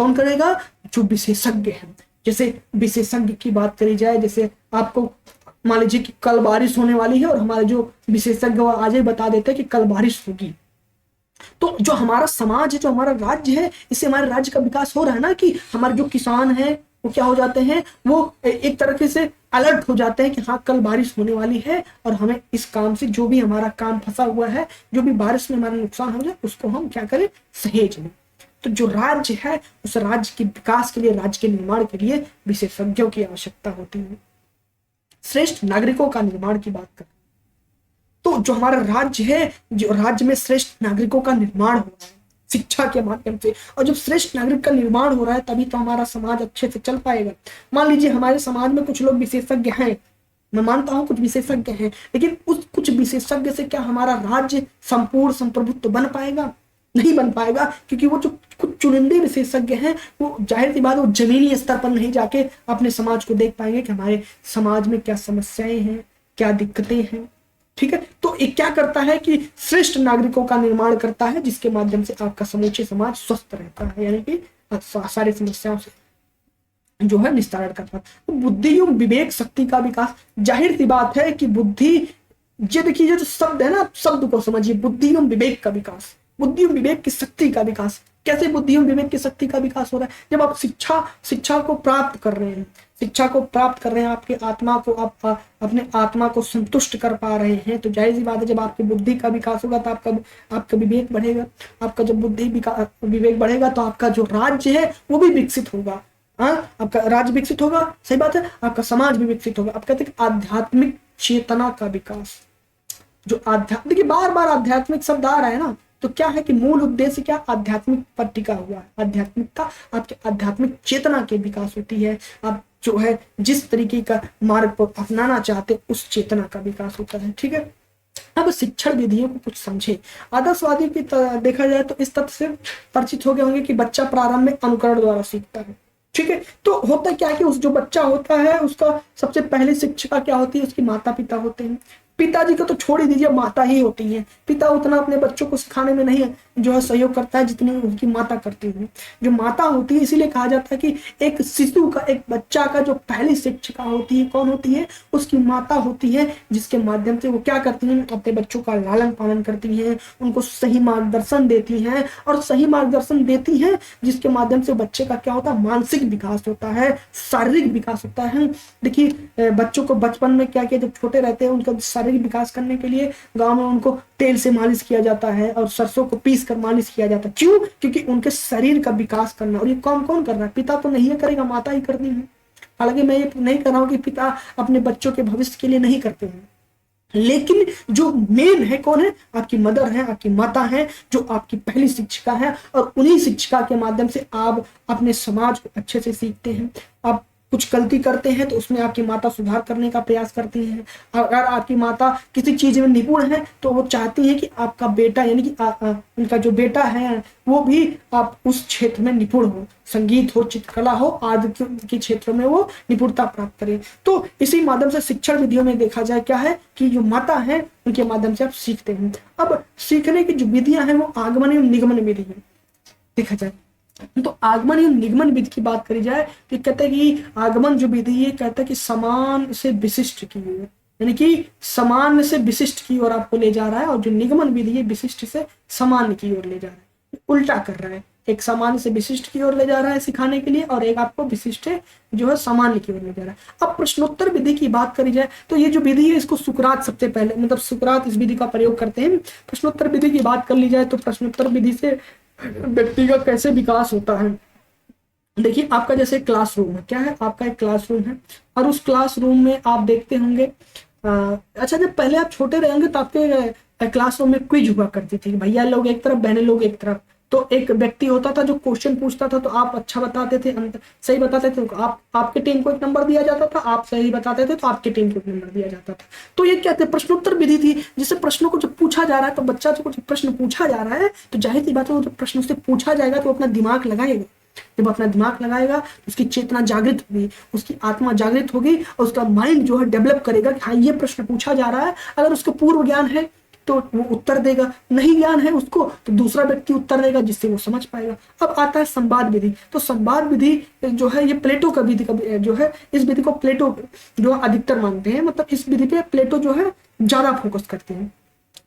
करेगा? जो विशेषज्ञ हैं। जैसे विशेषज्ञ की बात करी जाए, जैसे आपको मान लीजिए कि कल बारिश होने वाली है और हमारे जो विशेषज्ञ वो आज ही बता देते हैं कि कल बारिश होगी, तो जो हमारा समाज है, जो हमारा राज्य है, इससे हमारे राज्य का विकास हो रहा है ना, कि हमारे जो किसान हैं वो क्या हो जाते हैं, वो एक तरीके से अलर्ट हो जाते हैं कि हाँ कल बारिश होने वाली है और हमें इस काम से, जो भी हमारा काम फंसा हुआ है, जो भी बारिश में हमारा नुकसान हो जाए, उसको हम क्या करें, सहेज लें। तो जो राज्य है उस राज्य के विकास के लिए, राज्य के निर्माण के लिए विशेषज्ञों की आवश्यकता होती है। श्रेष्ठ नागरिकों का निर्माण की बात करें तो जो हमारा राज्य है, जो राज्य में श्रेष्ठ नागरिकों का निर्माण हो रहा है शिक्षा के माध्यम से, और जब श्रेष्ठ नागरिक का निर्माण हो रहा है तभी तो हमारा समाज अच्छे से चल पाएगा। मान लीजिए हमारे समाज में कुछ लोग विशेषज्ञ हैं, मैं मानता हूं कुछ विशेषज्ञ हैं, लेकिन उस कुछ विशेषज्ञ से क्या हमारा राज्य संपूर्ण संप्रभुत्व बन पाएगा? नहीं बन पाएगा, क्योंकि वो जो कुछ चुनिंदे विशेषज्ञ हैं वो जाहिर सी बात वो जमीनी स्तर पर नहीं जाके अपने समाज को देख पाएंगे कि हमारे समाज में क्या समस्याएं हैं, क्या दिक्कतें हैं। ठीक है। तो ये क्या करता है कि श्रेष्ठ नागरिकों का निर्माण करता है, जिसके माध्यम से आपका समूचे समाज स्वस्थ रहता है, यानी कि सारी समस्याओं से जो है निस्तारण करता है। तो बुद्धि एवं विवेक शक्ति का विकास, जाहिर सी बात है कि बुद्धि, ये देखिए ये जो शब्द है ना, शब्द को समझिए, बुद्धि एवं विवेक का विकास, बुद्धि एवं विवेक की शक्ति का विकास। कैसे बुद्धि एवं विवेक की शक्ति का विकास हो रहा है? जब आप शिक्षा को प्राप्त कर रहे हैं, आपके आत्मा को, आप अपने आत्मा को संतुष्ट कर पा रहे हैं, तो जाहिर सी बात है जब आपकी बुद्धि का विकास होगा तो आपका विवेक बढ़ेगा। आपका जब विवेक बढ़ेगा तो आपका जो राज्य है वो भी विकसित होगा। आपका राज्य विकसित होगा, सही बात है, आपका समाज भी विकसित होगा। आप कहते हैं आध्यात्मिक चेतना का विकास। जो देखिए बार बार आध्यात्मिक शब्द आ रहा है ना, तो क्या है कि मूल उद्देश्य क्या, आध्यात्मिक पर टिका हुआ है। आध्यात्मिकता आपके आध्यात्मिक चेतना के विकास होती है। आप जो है जिस तरीके का मार्ग को अपनाना चाहते उस चेतना का विकास होता है। ठीक है, अब शिक्षण विधियों को कुछ समझे। आदर्शवादी की देखा जाए तो इस तथ्य से परिचित हो गए होंगे कि बच्चा प्रारंभ में अनुकरण द्वारा सीखता है। ठीक है, तो होता क्या है कि उस जो बच्चा होता है उसका सबसे पहले शिक्षिका क्या होती है, उसकी माता पिता होते हैं। पिताजी को तो छोड़ ही दीजिए, माता ही होती है। पिता उतना अपने बच्चों को सिखाने में नहीं जो है सहयोग करता है जितनी उनकी माता करती है। जो माता होती है, इसीलिए कहा जाता है कि एक शिशु का, एक बच्चा का जो पहली शिक्षिका होती है कौन होती है, उसकी माता होती है, जिसके माध्यम से वो क्या करती हैं, अपने बच्चों का लालन पालन करती हैं, उनको सही मार्गदर्शन देती हैं, और सही मार्गदर्शन देती हैं जिसके माध्यम से बच्चे का क्या होता है, मानसिक विकास होता है, शारीरिक विकास होता है। देखिए बच्चों को बचपन में क्या किया, जब छोटे रहते हैं उनका शारीरिक विकास करने के लिए गांव में उनको तेल से मालिश किया जाता है और सरसों को पीस कर मालिश किया जाता है। क्यों? क्योंकि उनके शरीर का विकास करना, और ये काम कौन कर रहा है, पिता तो नहीं करेगा, माता ही करनी है। हालांकि मैं ये नहीं कर रहा हूं कि पिता अपने बच्चों के भविष्य के लिए नहीं करते हैं, लेकिन जो मेन है कौन है, आपकी मदर है, आपकी माता है, जो आपकी पहली शिक्षिका है, और उन्हीं शिक्षिका के माध्यम से आप अपने समाज को अच्छे से सीखते हैं। आप कुछ गलती करते हैं तो उसमें आपकी माता सुधार करने का प्रयास करती हैं। अगर आपकी माता किसी चीज में निपुण है तो वो चाहती है कि आपका बेटा, यानी कि उनका जो बेटा है वो भी आप उस क्षेत्र में निपुण हो, संगीत हो, चित्रकला हो आदि के क्षेत्रों में वो निपुणता प्राप्त करे। तो इसी माध्यम से शिक्षण विधियों में देखा जाए क्या है कि जो माता है उनके माध्यम से आप सीखते हैं। अब सीखने की जो विधियां हैं वो आगमन एवं निगमन विधि है। देखा जाए तो आगमन एवं निगमन विधि की बात करी जाए तो कहते हैं कि आगमन जो विधि है, कहता है कि समान से विशिष्ट की ओर, यानी कि समान से विशिष्ट की ओर आपको ले जा रहा है, और जो निगमन विधि है विशिष्ट से सामान्य की ओर ले जा रहा है, उल्टा कर रहा है। एक सामान्य से विशिष्ट की ओर ले जा रहा है सिखाने के लिए, और एक आपको विशिष्ट जो है सामान्य की ओर ले जा रहा है। अब प्रश्नोत्तर विधि की बात करी जाए तो ये जो विधि है इसको सुकरात सबसे पहले, मतलब सुकरात इस विधि का प्रयोग करते हैं। प्रश्नोत्तर विधि की बात कर ली जाए तो प्रश्नोत्तर विधि से व्यक्ति का कैसे विकास होता है। देखिए आपका जैसे क्लासरूम है, क्या है, आपका एक क्लासरूम है, और उस क्लासरूम में आप देखते होंगे अच्छा जब पहले आप छोटे रहेंगे तो आपके क्लासरूम में क्विज हुआ करती थी, भैया लोग एक तरफ बहने लोग एक तरफ। तो एक व्यक्ति होता था जो क्वेश्चन पूछता था, तो आप अच्छा बताते थे, सही बताते थे तो आपके टीम को एक नंबर दिया जाता था, आप सही बताते थे तो आपके टीम को एक नंबर दिया जाता था। तो ये क्या थे, प्रश्नोत्तर विधि थी, जिससे प्रश्नों को जब पूछा जा रहा है तो बच्चा को जब प्रश्न पूछा जा रहा है तो जाहिर सी बात है जब प्रश्न उससे पूछा जाएगा तो अपना दिमाग लगाएगा। जब अपना दिमाग लगाएगा तो उसकी चेतना जागृत होगी, उसकी आत्मा जागृत होगी, और उसका माइंड जो है डेवलप करेगा कि हाँ ये प्रश्न पूछा जा रहा है। अगर उसको पूर्व ज्ञान है तो वो उत्तर देगा, नहीं ज्ञान है उसको तो दूसरा व्यक्ति उत्तर देगा जिससे वो समझ पाएगा। अब आता है संवाद विधि। तो संवाद विधि जो है ये प्लेटो का विधि का जो है, इस विधि को प्लेटो जो अधिकतर मानते हैं, मतलब इस विधि पे प्लेटो जो है ज्यादा फोकस करते हैं।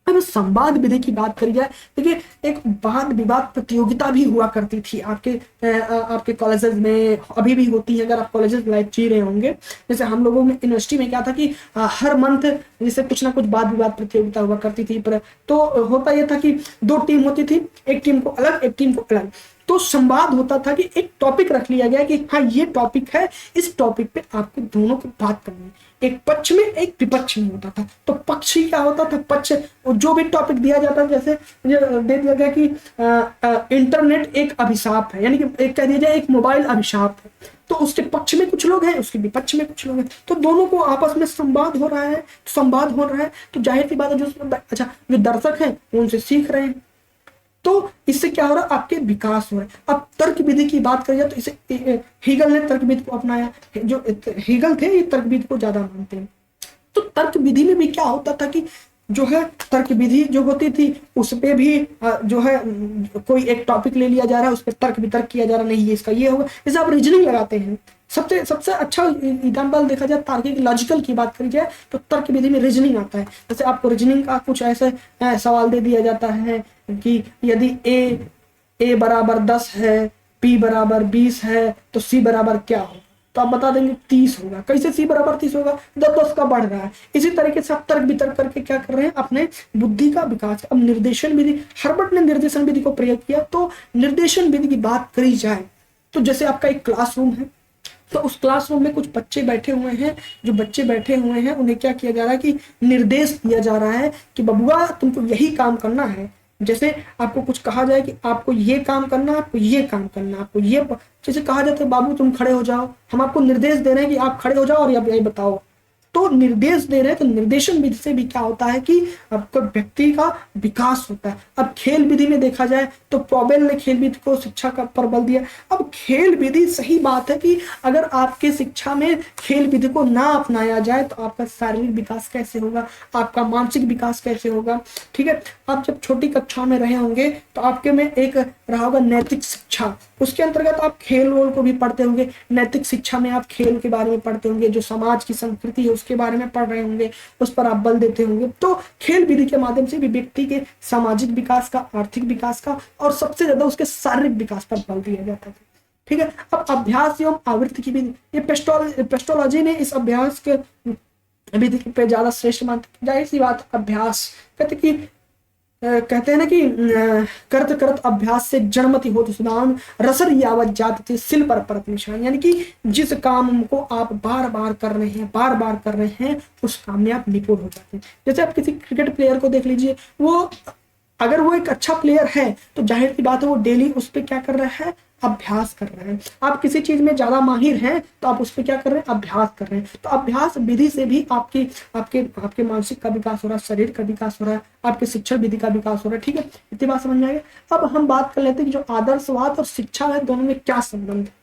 अब संवाद विधि की बात करी जाए, देखिए एक वाद विवाद प्रतियोगिता भी हुआ करती थी आपके कॉलेजेस में, अभी भी होती है अगर आप कॉलेजेस लाइफ जी रहे होंगे। जैसे हम लोगों में यूनिवर्सिटी में क्या था कि हर मंथ जैसे कुछ ना कुछ वाद विवाद प्रतियोगिता हुआ करती थी, पर तो होता यह था कि 2 टीम होती थी, एक टीम को अलग एक टीम को अलग। तो संवाद होता था कि एक टॉपिक रख लिया गया कि हाँ ये टॉपिक है, इस टॉपिक पे आपको दोनों को बात करनी है, एक पक्ष में एक विपक्ष में होता था। तो पक्ष ही क्या होता था, पक्ष जो भी टॉपिक दिया जाता, जैसे दे दिया गया कि इंटरनेट एक अभिशाप है, यानी कि एक कह दिया जाए एक मोबाइल अभिशाप है, तो उसके पक्ष में कुछ लोग हैं, उसके विपक्ष में कुछ लोग हैं, तो दोनों को आपस में संवाद हो रहा है, तो जाहिर सी बात है जो दर्शक हैं वो उनसे सीख रहे हैं, तो इससे क्या हो रहा है, आपके विकास हो रहा है। अब तर्क विधि की बात करिए तो इसे हीगल ने तर्क विधि को अपनाया, जो हीगल थे ये तर्क विधि को ज्यादा मानते हैं। तो तर्क विधि में भी क्या होता था कि जो है तर्क विधि जो होती थी उस पे भी जो है कोई एक टॉपिक ले लिया जा रहा है, उस पर तर्क वितर्क किया जा रहा, नहीं ये इसका ये होगा, जैसे आप रीजनिंग लगाते हैं। सबसे अच्छा एग्जाम्पल देखा जाए तार्किक लॉजिकल की बात करी जाए तो तर्क विधि में रीजनिंग आता है। जैसे आपको रीजनिंग का कुछ ऐसे सवाल दे दिया जाता है कि यदि ए बराबर 10 है, बी बराबर 20 है तो सी बराबर क्या हो, तो आप बता देंगे 30 होगा। कैसे सी बराबर 30 होगा, 10 का बढ़ रहा है। इसी तरीके से आप तर्क वितर्क करके क्या कर रहे हैं, अपने बुद्धि का विकास। अब निर्देशन विधि, हर्बर्ट ने निर्देशन विधि को प्रयोग किया। तो निर्देशन विधि की बात करी जाए तो जैसे आपका एक क्लासरूम है, तो उस क्लासरूम में कुछ बच्चे बैठे हुए हैं, जो बच्चे बैठे हुए हैं उन्हें क्या किया जा रहा है कि निर्देश दिया जा रहा है कि बबुआ तुमको यही काम करना है, जैसे आपको कुछ कहा जाए कि आपको ये काम करना, आपको ये काम करना, आपको ये जैसे कहा जाता है बाबू तुम खड़े हो जाओ, हम आपको निर्देश दे रहे हैं कि आप खड़े हो जाओ और अब ये बताओ, तो निर्देश दे रहे हैं। तो निर्देशन विधि से भी क्या होता है कि आपका व्यक्ति का विकास होता है। अब खेल विधि में देखा जाए तो पॉवेल ने खेल विधि को शिक्षा का पर बल दिया। अब खेल विधि, सही बात है कि अगर आपके शिक्षा में खेल विधि को ना अपनाया जाए तो आपका शारीरिक विकास कैसे होगा, आपका मानसिक विकास कैसे होगा। ठीक है, आप जब छोटी कक्षा में रहे होंगे तो आपके में एक रहा होगा नैतिक शिक्षा, उसके अंतर्गत आप खेल वोल को भी पढ़ते होंगे। नैतिक शिक्षा में आप खेल के बारे में पढ़ते होंगे, जो समाज की संस्कृति है उसके बारे में पढ़ रहे होंगे, उस पर आप बल देते होंगे। तो खेल विधि के माध्यम से भी व्यक्ति के सामाजिक विकास का, आर्थिक विकास का और सबसे ज्यादा उसके शारीरिक विकास पर बल दिया जाता है। ठीक है, अब अभ्यास एवं आवृत्ति की विधि, ये पेस्टोलॉजी ने इस अभ्यास के विधि पे ज्यादा श्रेष्ठ मानते। जाहिर सी बात, अभ्यास कहते हैं ना कि करत करत अभ्यास से जन्मति होत सुदान, रसर यावत जात थे सिल पर परत निशान। यानी कि जिस काम को आप बार बार कर रहे हैं, बार बार कर रहे हैं, उस काम में आप निपुण हो जाते हैं। जैसे आप किसी क्रिकेट प्लेयर को देख लीजिए, वो अगर वो एक अच्छा प्लेयर है तो जाहिर सी बात है वो डेली उस पर क्या कर रहा है, अभ्यास कर रहे हैं। आप किसी चीज में ज्यादा माहिर हैं तो आप उस पर क्या कर रहे हैं, अभ्यास कर रहे हैं। तो अभ्यास विधि से भी आपकी आपके आपके मानसिक का विकास हो रहा है, शरीर का विकास हो रहा है, आपके शिक्षण विधि का विकास हो रहा है। ठीक है, इतनी बात समझ में आएगी। अब हम बात कर लेते हैं कि जो आदर्शवाद और शिक्षा है दोनों में क्या संबंध है।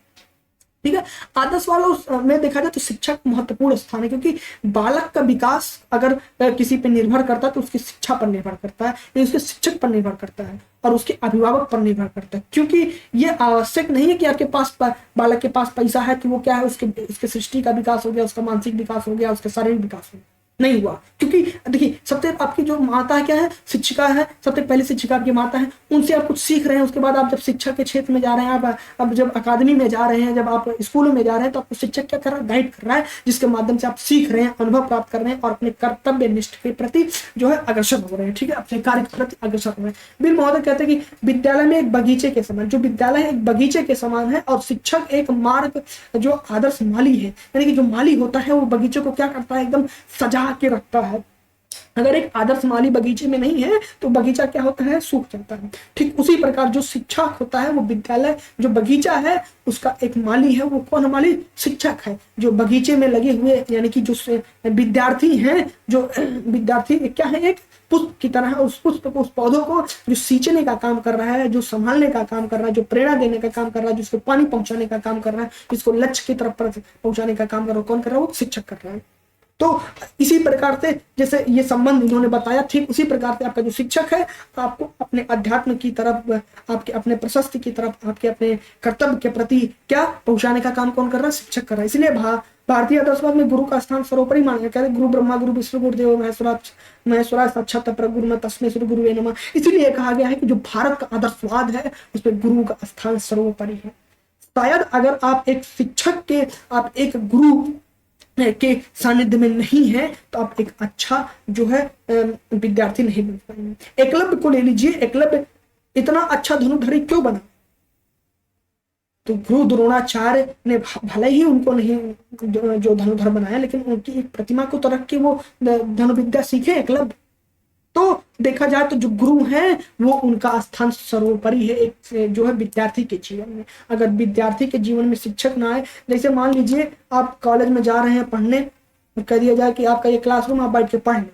ठीक है, आदर्शवाद में देखा जाए तो शिक्षा का महत्वपूर्ण स्थान है, क्योंकि बालक का विकास अगर किसी पे निर्भर करता है तो उसकी शिक्षा पर निर्भर करता है, या उसके शिक्षक पर निर्भर करता है और उसके अभिभावक पर निर्भर करता है। क्योंकि ये आवश्यक नहीं है कि आपके पास बालक के पास पैसा है कि वो क्या है, उसके सृष्टि का विकास हो गया, उसका मानसिक विकास हो गया, उसका शारीरिक विकास हो गया, नहीं हुआ। क्योंकि देखिए, सबसे आपकी जो माता है क्या है, शिक्षिका है, सबसे पहले शिक्षिका आपकी माता है, उनसे आप कुछ सीख रहे हैं। उसके बाद आप जब शिक्षा के क्षेत्र में जा रहे हैं, आप अब जब अकादमी में जा रहे हैं, जब आप स्कूल में जा रहे हैं, तो आपको शिक्षक क्या कर रहा है, गाइड कर रहा है, जिसके माध्यम से आप सीख रहे हैं, अनुभव प्राप्त कर रहे हैं और अपने कर्तव्य निष्ठ के प्रति जो है अग्रसर हो रहे हैं। ठीक है, अपने कार्य के प्रति अग्रसर हो रहे हैं। बिल महोदय कहते हैं कि विद्यालय में एक बगीचे के समान, जो विद्यालय एक बगीचे के समान है और शिक्षक एक मार्ग जो आदर्श माली है। यानी कि जो माली होता है वो बगीचे को क्या करता है, एकदम सजा के रखता है। अगर एक आदर्श माली बगीचे में नहीं है तो बगीचा क्या होता है, सूख जाता है। ठीक उसी प्रकार जो शिक्षक होता है, वो विद्यालय जो बगीचा है उसका एक माली है। वो कौन माली, शिक्षक है, जो बगीचे में लगे हुए, यानी कि जो विद्यार्थी हैं, जो विद्यार्थी क्या है, एक पुष्प की तरह है। उस पुष्प को, उस पौधों को जो सींचने का काम कर रहा है, जो संभालने का काम कर रहा है, जो प्रेरणा देने का काम कर रहा है, जिसको पानी पहुंचाने का काम कर रहा है, जिसको लक्ष्य की तरफ पहुंचाने का काम कर रहा है, कौन कर रहा है, वो शिक्षक कर रहा है। तो इसी प्रकार से जैसे ये संबंध इन्होंने बताया, ठीक उसी प्रकार से आपका जो शिक्षक है आपको अपने अध्यात्म की तरफ, आपके अपने प्रशस्ति की तरफ, आपके अपने कर्तव्य के प्रति क्या पहुंचाने का काम कौन कर रहा है, शिक्षक कर रहा है। इसलिए भारतीय आदर्शवाद में गुरु का स्थान सर्वोपरि माना गया। गुरु ब्रह्मा गुरु विष्णु गुरुदेव महेश्वरा साक्षात परब्रह्म तस्मै श्री गुरुवे नमः। इसीलिए कहा गया है कि जो भारत का आदर्शवाद है उसमें गुरु का स्थान सर्वोपरि है। शायद अगर आप एक शिक्षक के, आप एक गुरु के सानिध्य में नहीं है तो आप एक अच्छा जो है विद्यार्थी नहीं बन पाएंगे। एकलव्य को ले लीजिए, एकलव्य इतना अच्छा धनुर्धारी क्यों बना, तो गुरु द्रोणाचार्य ने भले ही उनको नहीं जो धनुर्धर बनाया, लेकिन उनकी एक प्रतिमा को तो रख के वो धनुर्विद्या सीखे एकलव्य। तो देखा जाए तो जो गुरु हैं वो उनका स्थान सर्वोपरि है एक जो है विद्यार्थी के जीवन में। अगर विद्यार्थी के जीवन में शिक्षक ना आए, जैसे मान लीजिए आप कॉलेज में जा रहे हैं पढ़ने और कह दिया जाए कि आपका ये क्लासरूम, आप बैठ के पढ़ लें,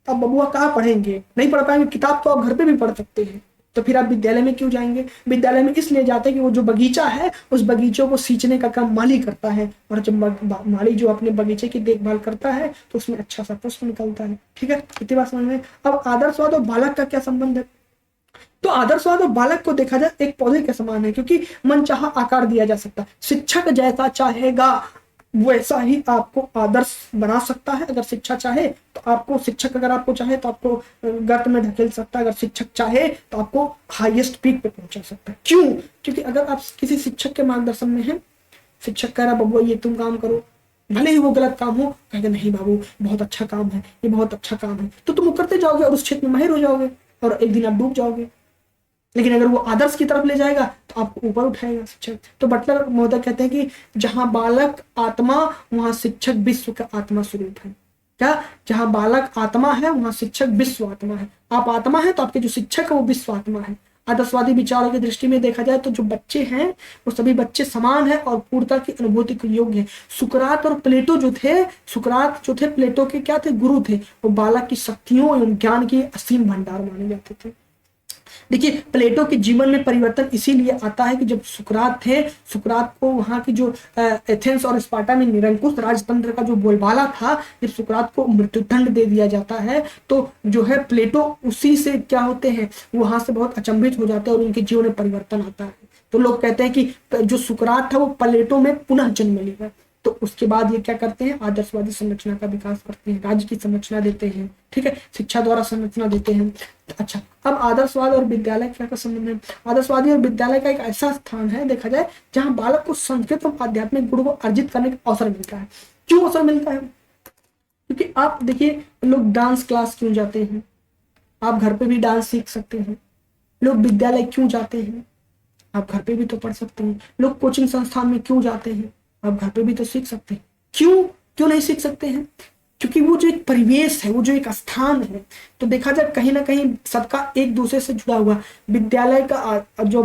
अब बबुआ कहाँ पढ़ेंगे, नहीं पढ़ पाएंगे। किताब तो आप घर पे भी पढ़ सकते हैं, तो फिर आप विद्यालय में क्यों जाएंगे। विद्यालय में इसलिए जाते हैं कि वो जो बगीचा है उस बगीचों को सींचने का काम माली करता है, और जब माली जो अपने बगीचे की देखभाल करता है तो उसमें अच्छा सा पुष्प निकलता है। ठीक है, इतनी बात समझ में। अब आदर्शवाद और बालक का क्या संबंध है, तो आदर्शवाद और बालक को देखा जाए एक पौधे के समान है, क्योंकि मनचाहा आकार दिया जा सकता है। शिक्षक जैसा चाहेगा वैसा ही आपको आदर्श बना सकता है। अगर शिक्षा चाहे तो आपको, शिक्षक अगर आपको चाहे तो आपको गर्त में ढकेल सकता है, अगर शिक्षक चाहे तो आपको हाईएस्ट पीक पे पहुंचा सकता है। क्यों, क्योंकि अगर आप किसी शिक्षक के मार्गदर्शन में हैं, शिक्षक कह रहा बबुआ ये तुम काम करो, भले ही वो गलत काम हो, कहेगा नहीं बाबू बहुत अच्छा काम है, ये बहुत अच्छा काम है, तो तुम करते जाओगे और उस क्षेत्र में माहिर हो जाओगे और एक दिन आप डूब जाओगे। लेकिन अगर वो आदर्श की तरफ ले जाएगा तो आपको ऊपर उठाएगा शिक्षक। तो बटलर महोदय कहते हैं कि जहां बालक आत्मा वहां शिक्षक विश्व का आत्मा स्वरूप है। क्या, जहां बालक आत्मा है वहां शिक्षक विश्व आत्मा है। आप आत्मा है तो आपके जो शिक्षक है वो विश्व आत्मा है। आदर्शवादी विचारों की दृष्टि में देखा जाए तो जो बच्चे हैं वो सभी बच्चे समान है और पूर्णता की अनुभूति के योग्य है। सुकरात और प्लेटो जो थे, सुकरात जो थे प्लेटो के क्या थे, गुरु थे। वो बालक की शक्तियों एवं ज्ञान की असीम भंडार माने जाते थे। देखिए प्लेटो के जीवन में परिवर्तन इसीलिए आता है कि जब सुकरात थे, सुकरात को वहां की जो एथेंस और स्पार्टा में निरंकुश राजतंत्र का जो बोलबाला था, जब सुकरात को मृत्युदंड दे दिया जाता है तो जो है प्लेटो उसी से क्या होते हैं, वहां से बहुत अचंभित हो जाते हैं और उनके जीवन में परिवर्तन आता है। तो लोग कहते हैं कि जो सुकरात था वो प्लेटो में पुनः जन्म लिया। तो उसके बाद ये क्या करते हैं, आदर्शवादी संरचना का विकास करते हैं, राज्य की संरचना देते हैं, ठीक है, शिक्षा द्वारा संरचना देते हैं। अच्छा, अब आदर्शवाद और विद्यालय क्या का संबंध है। आदर्शवादी और विद्यालय का एक ऐसा स्थान है देखा जाए जहां बालक को संस्कृत और आध्यात्मिक गुण को अर्जित करने का अवसर मिलता है। क्यों अवसर मिलता है, क्योंकि आप देखिए लोग डांस क्लास क्यों जाते हैं, आप घर पे भी डांस सीख सकते हैं। लोग विद्यालय क्यों जाते हैं, आप घर पे भी तो पढ़ सकते हैं। लोग कोचिंग संस्थान में क्यों जाते हैं, आप घर पे भी तो सीख सकते हैं। क्यों क्यों नहीं सीख सकते हैं, क्योंकि वो जो एक परिवेश है, वो जो एक स्थान है, तो देखा जाए कहीं ना कहीं सबका एक दूसरे से जुड़ा हुआ। विद्यालय का जो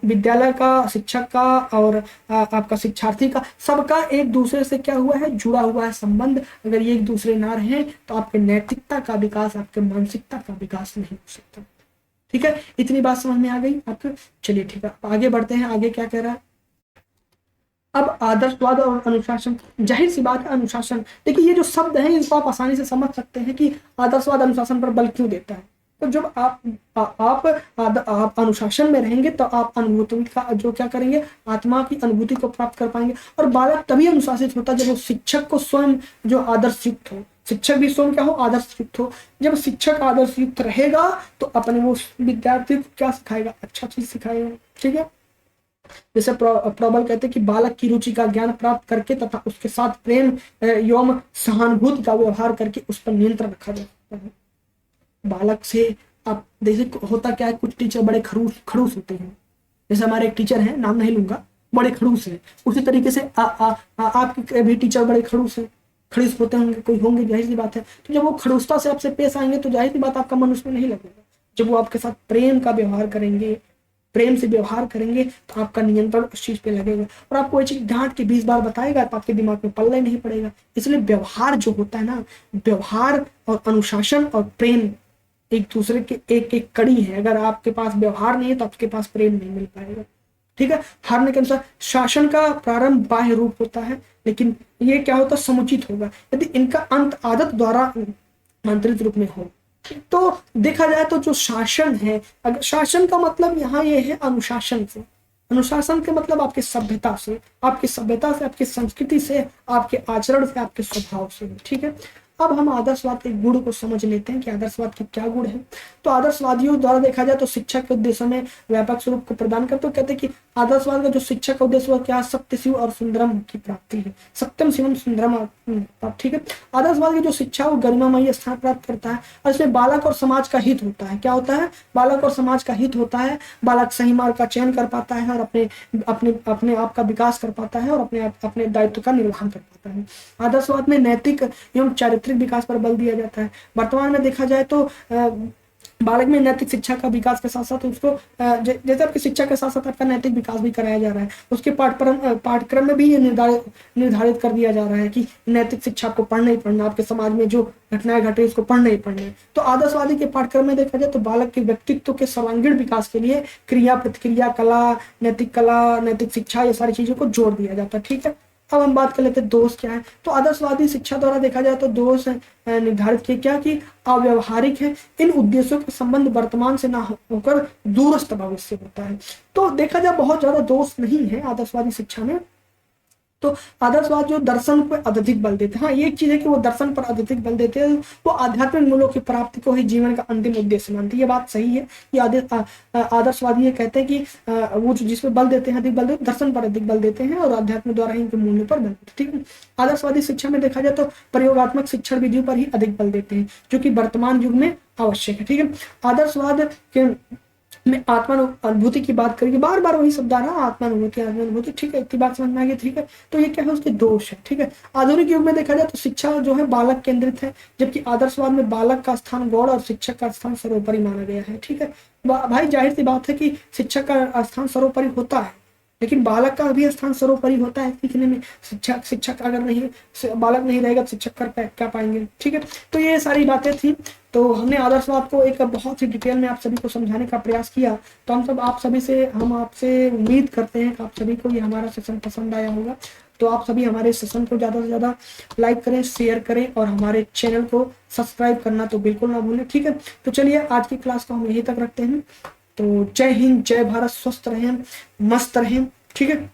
विद्यालय का शिक्षक का और आपका शिक्षार्थी का, सबका एक दूसरे से क्या हुआ है, जुड़ा हुआ है संबंध। अगर ये एक दूसरे ना रहे तो आपके नैतिकता का विकास, आपके मानसिकता का विकास नहीं हो सकता। ठीक है, इतनी बात समझ में आ गई आपको। चलिए ठीक है, आगे बढ़ते हैं। आगे क्या कह रहा है, अब आदर्शवाद और अनुशासन। जाहिर सी बात है अनुशासन, देखिए ये जो शब्द है इसको आप आसानी से समझ सकते हैं कि आदर्शवाद अनुशासन पर बल क्यों देता है। तो जब आप अनुशासन में रहेंगे तो आप अनुभूति का जो क्या करेंगे, आत्मा की अनुभूति को प्राप्त कर पाएंगे। और बालक तभी अनुशासित होता है जब वो शिक्षक को स्वयं जो आदर्श युक्त हो, शिक्षक भी स्वयं क्या हो, आदर्श युक्त हो। जब शिक्षक आदर्श युक्त रहेगा तो अपने वो विद्यार्थी को क्या सिखाएगा, अच्छा चीज सिखाएगा। ठीक है, जैसे प्रबल कहते हैं कि बालक की रुचि का ज्ञान प्राप्त करके तथा उसके साथ प्रेम एवं सहानुभूति का व्यवहार करके उस पर नियंत्रण रखा जा सकता है। बालक से आप देखिए होता क्या है, कुछ टीचर बड़े खड़ूस होते हैं। जैसे हमारे एक टीचर हैं, नाम नहीं लूंगा, बड़े खड़ूस हैं। उसी तरीके से आपके भी टीचर बड़े खड़ूस होते होंगे, कोई होंगे, जाहिर सी बात है। तो जब वो खड़ूसता से आपसे पेश आएंगे तो जाहिर सी बात आपका मन उसमें नहीं लगेगा। जब वो आपके साथ प्रेम का व्यवहार करेंगे, प्रेम से व्यवहार करेंगे तो आपका नियंत्रण उस चीज पे लगेगा। और आपको ये चीज डांट के 20 बार बताएगा तो आपके दिमाग में पल्ला ही नहीं पड़ेगा। इसलिए व्यवहार जो होता है ना, व्यवहार और अनुशासन और प्रेम एक दूसरे के एक एक कड़ी है। अगर आपके पास व्यवहार नहीं है तो आपके पास प्रेम नहीं मिल पाएगा। ठीक है, हारने के अनुसार शासन का प्रारंभ बाह्य रूप होता है, लेकिन ये क्या होता है, समुचित होगा यदि इनका अंत आदत द्वारा आंतरिक रूप में हो। तो देखा जाए तो जो शासन है, अगर शासन का मतलब यहाँ ये है अनुशासन से, अनुशासन के मतलब आपके सभ्यता से, आपकी सभ्यता से, आपकी संस्कृति से, आपके आचरण से, आपके स्वभाव से। ठीक है, अब हम आदर्शवाद के गुण को समझ लेते हैं कि आदर्शवाद के क्या गुण है। तो आदर्शवादियों द्वारा देखा जाए तो शिक्षा के उद्देश्य में व्यापक स्वरूप को प्रदान करते। तो कहते हैं कि आदर्शवाद का जो शिक्षा का उद्देश्य क्या, सत्य शिव और सुंदरम की प्राप्ति है। सत्यम शिवम सुंदरम। ठीक है, आदर्शवाद की जो शिक्षा वो गरिमामयी स्थान प्राप्त करता है और इसमें बालक और समाज का हित होता है। क्या होता है, बालक और समाज का हित होता है। बालक सही मार्ग का चयन कर पाता है और अपने अपने अपने आप का विकास कर पाता है और अपने दायित्व का निर्वहन कर पाता है। आदर्शवाद में नैतिक एवं चारित्रिक विकास पर बल दिया जाता है। वर्तमान में देखा जाए तो बालक में नैतिक शिक्षा का विकास के साथ साथ उसको जैसे आपकी शिक्षा के साथ साथ आपका नैतिक विकास भी कराया जा रहा है। उसके पाठ्यक्रम में भी ये निर्धारित कर दिया जा रहा है कि नैतिक शिक्षा को पढ़ना ही पढ़ना, आपके समाज में जो घटनाएं घटे उसको पढ़ना ही पढ़ना है। तो आदर्शवादी के पाठ्यक्रम में देखा जाए तो बालक के व्यक्तित्व के सर्वांगीण विकास के लिए क्रिया प्रतिक्रिया कला, नैतिक शिक्षा, ये सारी चीजों को जोड़ दिया जाता है। ठीक है, अब हम बात कर लेते हैं दोष क्या है। तो आदर्शवादी शिक्षा द्वारा देखा जाए तो दोष निर्धारित किए क्या कि अव्यवहारिक है। इन उद्देश्यों का संबंध वर्तमान से ना होकर दूरस्थ भविष्य होता है। तो देखा जाए बहुत ज्यादा दोष नहीं है आदर्शवादी शिक्षा में। तो आदर्शवाद जो दर्शन पर अत्यधिक बल देते हैं, हाँ ये एक चीज है कि वो दर्शन पर अत्यधिक बल देते हैं, वो आध्यात्मिक मूल्यों की प्राप्ति को ही जीवन का अंतिम उद्देश्य मानती है। ये बात सही है। ये आदर्शवादी ये कहते हैं कि वो जो जिस पर बल देते हैं, अधिक बल देते, दर्शन पर अधिक बल देते हैं और आध्यात्म द्वारा ही इनके मूल्यों पर बल देते हैं। ठीक है, आदर्शवादी शिक्षा में देखा जाए तो प्रयोगात्मक शिक्षण विधियों पर ही अधिक बल देते हैं, जो कि वर्तमान युग में आवश्यक है। ठीक है, आदर्शवाद के में आत्मानुभूति की बात करेंगे, बार बार वही शब्द आ रहा है, आत्मानुभूति आत्मानुभूति, ठीक है, इतनी बात समझ में आ गई, ठीक है। तो ये क्या है, उसके दोष है, ठीक है। आधुनिक युग में देखा जाए तो शिक्षा जो है बालक केंद्रित है, जबकि आदर्शवाद में बालक का स्थान गौड़ और शिक्षक का स्थान सर्वोपरि माना गया है, ठीक है। भाई जाहिर सी बात है कि शिक्षक का स्थान सर्वोपरि होता है, लेकिन बालक का भी स्थान सर्वोपरि होता है सीखने में। शिक्षक अगर नहीं, बालक नहीं रहेगा तो शिक्षक कर क्या पाएंगे, ठीक है। तो ये सारी बातें थी। तो हमने आदर्शवाद को एक बहुत ही डिटेल में आप सभी को समझाने का प्रयास किया। तो हम आपसे उम्मीद करते हैं कि आप सभी को ये हमारा सेशन पसंद आया होगा। तो आप सभी हमारे सेशन को ज़्यादा से ज़्यादा लाइक करें, शेयर करें और हमारे चैनल को सब्सक्राइब करना तो बिल्कुल ना भूलें, ठीक है। तो चलिए आज की क्लास को हम यहीं तक रखते हैं। तो जय हिंद, जय भारत, स्वस्थ रहें, मस्त रहें, ठीक है।